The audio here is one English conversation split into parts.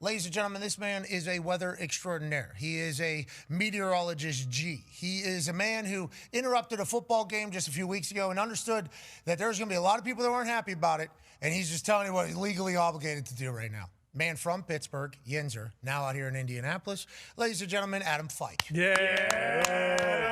Ladies and gentlemen, this man is a weather extraordinaire. He is a meteorologist G. He is a man who interrupted a football game just a few weeks ago and understood that there's going to be a lot of people that weren't happy about it, and he's just telling you what he's legally obligated to do right now. Man from Pittsburgh, Yinzer, now out here in Indianapolis. Ladies and gentlemen, Adam Feick. Yeah.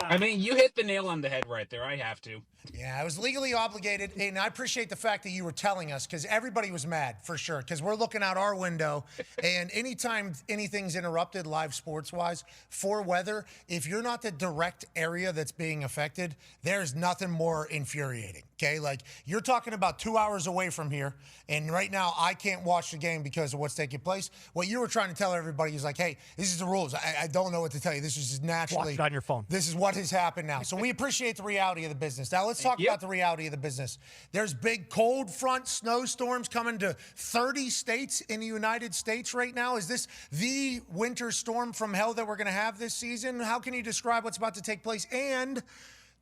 I mean, you hit the nail on the head right there. I have to. Yeah, I was legally obligated, and I appreciate the fact that you were telling us, because everybody was mad, for sure, because we're looking out our window, and anytime anything's interrupted live sports-wise for weather, if you're not the direct area that's being affected, there's nothing more infuriating, okay? Like, you're talking about 2 hours away from here, and right now I can't watch the game because of what's taking place. What you were trying to tell everybody is like, hey, this is the rules. I don't know what to tell you. This is just naturally. Watch it on your phone. This is what has happened now. So we appreciate the reality of the business. Now let's talk about the reality of the business. There's big cold front snowstorms coming to 30 states in the United States right now. Is this the winter storm from hell that we're going to have this season? How can you describe what's about to take place? And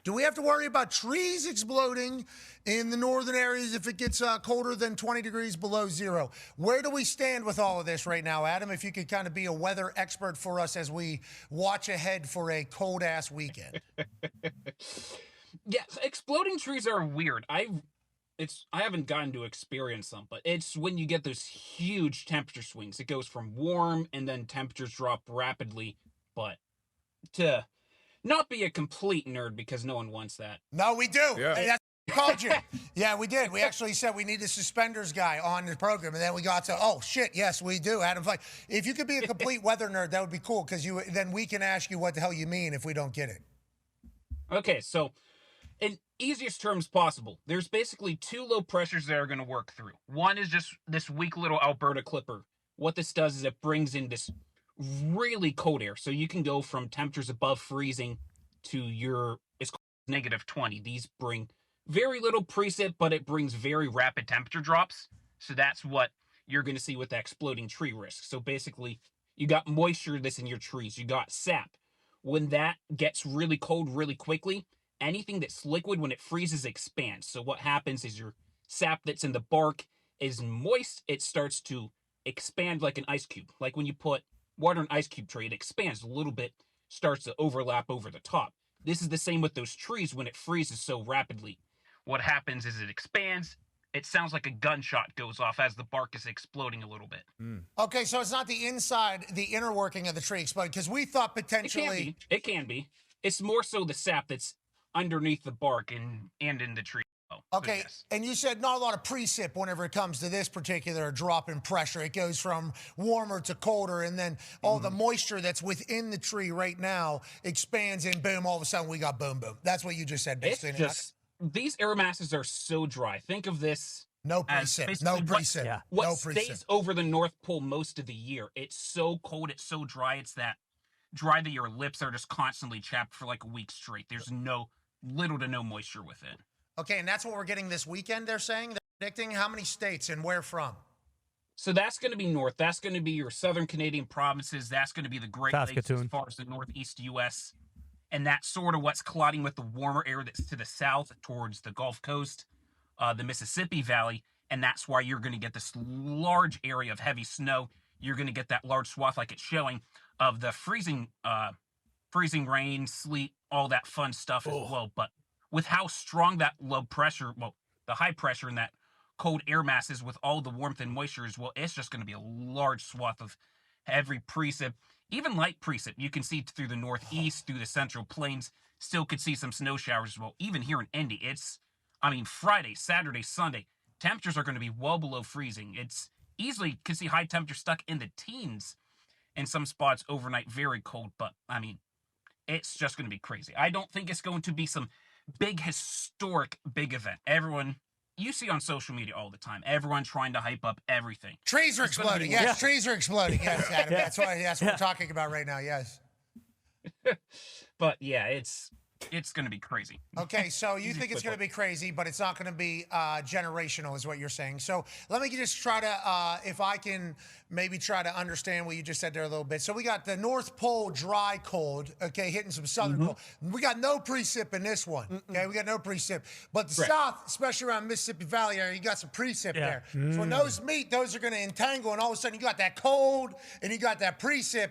do we have to worry about trees exploding in the northern areas if it gets colder than 20 degrees below zero? Where do we stand with all of this right now, Adam? If you could kind of be a weather expert for us as we watch ahead for a cold-ass weekend. Yes, exploding trees are weird. I haven't gotten to experience them, but it's when you get those huge temperature swings. It goes from warm and then temperatures drop rapidly, but to not be a complete nerd, because no one wants that. No, we do. Yeah. That's what we called you. Yeah, we did. We actually said we need a suspenders guy on the program, and then we got to, oh, shit, yes, we do. Adam Feick. If you could be a complete weather nerd, that would be cool, because then we can ask you what the hell you mean if we don't get it. Okay, so in easiest terms possible, there's basically two low pressures that are going to work through. One is just this weak little Alberta clipper. What this does is it brings in this really cold air. So you can go from temperatures above freezing to it's called -20. These bring very little precip, but it brings very rapid temperature drops. So that's what you're going to see with the exploding tree risk. So basically, you got moisture that's in your trees. You got sap. When that gets really cold really quickly, anything that's liquid, when it freezes, expands. So what happens is your sap that's in the bark is moist. It starts to expand like an ice cube. Like when you put water in an ice cube tray, it expands a little bit, starts to overlap over the top. This is the same with those trees when it freezes so rapidly. What happens is it expands. It sounds like a gunshot goes off as the bark is exploding a little bit. Okay, so it's not the inside, the inner working of the tree exploding, because we thought potentially. It can be. It's more so the sap that's underneath the bark and in the tree. Okay, and you said not a lot of precip whenever it comes to this particular drop in pressure. It goes from warmer to colder, and then all the moisture that's within the tree right now expands, and boom, all of a sudden we got boom, boom. That's what you just said. It's just, these air masses are so dry. Think of this. No precip. No precip. What stays over the North Pole most of the year. It's so cold, it's so dry, it's that dry that your lips are just constantly chapped for like a week straight. There's little to no moisture with it. Okay, and that's what we're getting this weekend, they're saying? They're predicting how many states and where from? So that's going to be north. That's going to be your southern Canadian provinces. That's going to be the Great Lakes as far as the northeast U.S. And that's sort of what's colliding with the warmer air that's to the south towards the Gulf Coast, the Mississippi Valley. And that's why you're going to get this large area of heavy snow. You're going to get that large swath like it's showing of the freezing rain, sleet, all that fun stuff as well. But with how strong that low pressure, the high pressure and that cold air mass is with all the warmth and moisture as well, it's just going to be a large swath of heavy precip, even light precip. You can see through the northeast, through the central plains, still could see some snow showers as well. Even here in Indy, Friday, Saturday, Sunday, temperatures are going to be well below freezing. It's easily could see high temperatures stuck in the teens in some spots overnight, very cold, but it's just going to be crazy. I don't think it's going to be some big historic big event. Everyone you see on social media all the time, everyone trying to hype up everything. Trees are exploding. Yes, trees are exploding. Yes, Adam. That's what we're talking about right now. Yes. But yeah, it's It's going to be crazy. Okay, so you think it's going to be crazy, but it's not going to be generational is what you're saying. So let me just try to, if I can maybe try to understand what you just said there a little bit. So we got the North Pole dry cold, okay, hitting some southern cold. We got no precip in this one, okay? We got no precip. But the south, especially around Mississippi Valley area, you got some precip there. So when those meet, those are going to entangle, and all of a sudden you got that cold and you got that precip.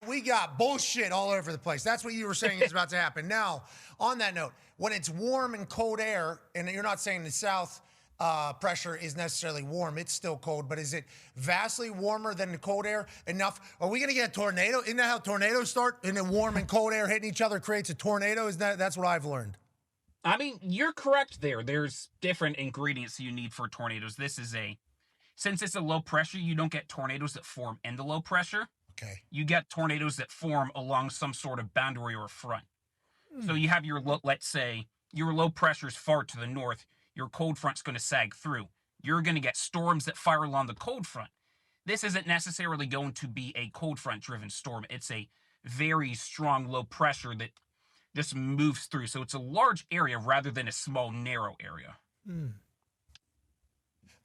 We got bullshit all over the place. That's what you were saying is about to happen. Now, on that note, when it's warm and cold air, and you're not saying the south pressure is necessarily warm, it's still cold, but is it vastly warmer than the cold air enough? Are we going to get a tornado? Isn't that how tornadoes start? And then warm and cold air hitting each other creates a tornado? That's what I've learned. I mean, you're correct there. There's different ingredients you need for tornadoes. Since it's a low pressure, you don't get tornadoes that form in the low pressure. Okay. You get tornadoes that form along some sort of boundary or front. So you have let's say your low pressure is far to the north, your cold front's going to sag through. You're going to get storms that fire along the cold front. This isn't necessarily going to be a cold front driven storm. It's a very strong low pressure that just moves through. So it's a large area rather than a small, narrow area.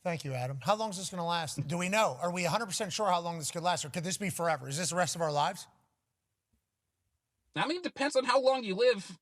Thank you, Adam. How long is this going to last? Do we know? Are we 100% sure how long this could last, or could this be forever? Is this the rest of our lives? I mean, it depends on how long you live.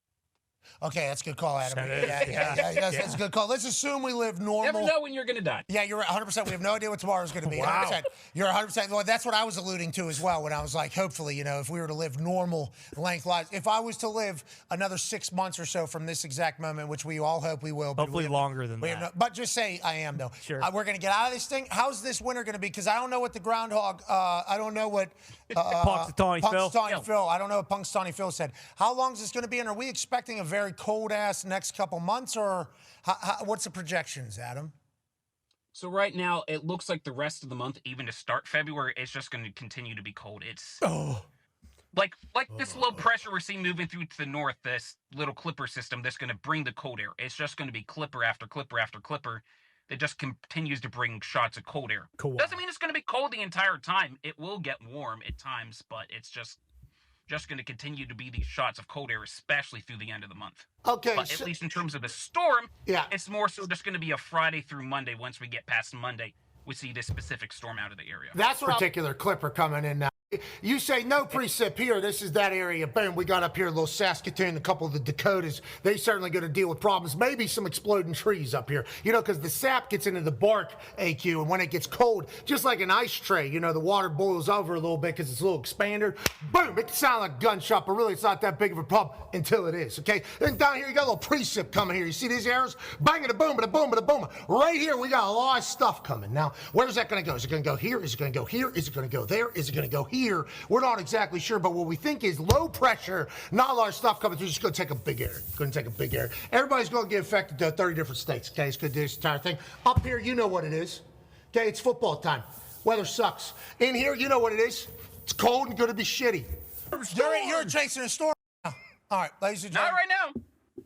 Okay, that's a good call, Adam. That's a good call. Let's assume we live normal. Never know when you're going to die. Yeah, you're 100%. We have no idea what tomorrow's going to be. Wow. 100%. You're 100%. Well, that's what I was alluding to as well when I was like, hopefully, if we were to live normal length lives. If I was to live another 6 months or so from this exact moment, which we all hope we will. Hopefully longer than that. But just say I am, though. Sure. We're going to get out of this thing. How's this winter going to be? Because I don't know what the groundhog, I don't know what Punxsutawney Phil. I don't know what Punxsutawney Phil said. How long is this going to be? And are we expecting a very cold-ass next couple months, or what's the projections, Adam? So right now, it looks like the rest of the month, even to start February, it's just going to continue to be cold. It's like this low pressure we're seeing moving through to the north, this little clipper system that's going to bring the cold air. It's just going to be clipper after clipper after clipper that just continues to bring shots of cold air. Cool. Doesn't mean it's going to be cold the entire time. It will get warm at times, but it's just going to continue to be these shots of cold air, especially through the end of the month. Okay. But at least in terms of the storm, it's more so just going to be a Friday through Monday. Once we get past Monday, we see this specific storm out of the area. That's what particular clipper coming in now. You say no precip here. This is that area. Boom. We got up here a little Saskatoon, a couple of the Dakotas. They certainly going to deal with problems. Maybe some exploding trees up here. Because the sap gets into the bark, AQ, and when it gets cold, just like an ice tray, the water boils over a little bit because it's a little expanded. Boom. It can sound like a gunshot, but really it's not that big of a problem until it is. Okay. Then down here you got a little precip coming here. You see these arrows? Bang, a boom, a boom, a boom. Right here we got a lot of stuff coming. Now, where's that going to go? Is it going to go here? Is it going to go here? Is it going to go there? Is it going to go here? We're not exactly sure, but what we think is low pressure, not a lot of stuff coming through, just going to take a big area. Going to take a big area. Everybody's going to get affected to 30 different states, okay? It's going to do this entire thing. Up here, you know what it is. Okay, it's football time. Weather sucks. In here, you know what it is. It's cold and going to be shitty. You're chasing a storm. All right, ladies and gentlemen. Not right now.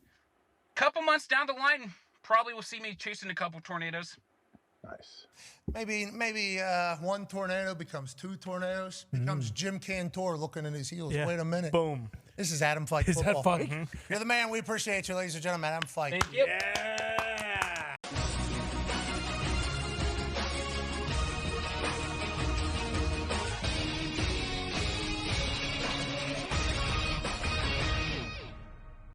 Couple months down the line, probably will see me chasing a couple tornadoes. Nice. Maybe one tornado becomes two tornadoes. Becomes Jim Cantor looking at his heels. Yeah. Wait a minute. Boom. This is Adam Feick. Is that funny? You're the man. We appreciate you, ladies and gentlemen. Adam Feick. Thank you. Yeah.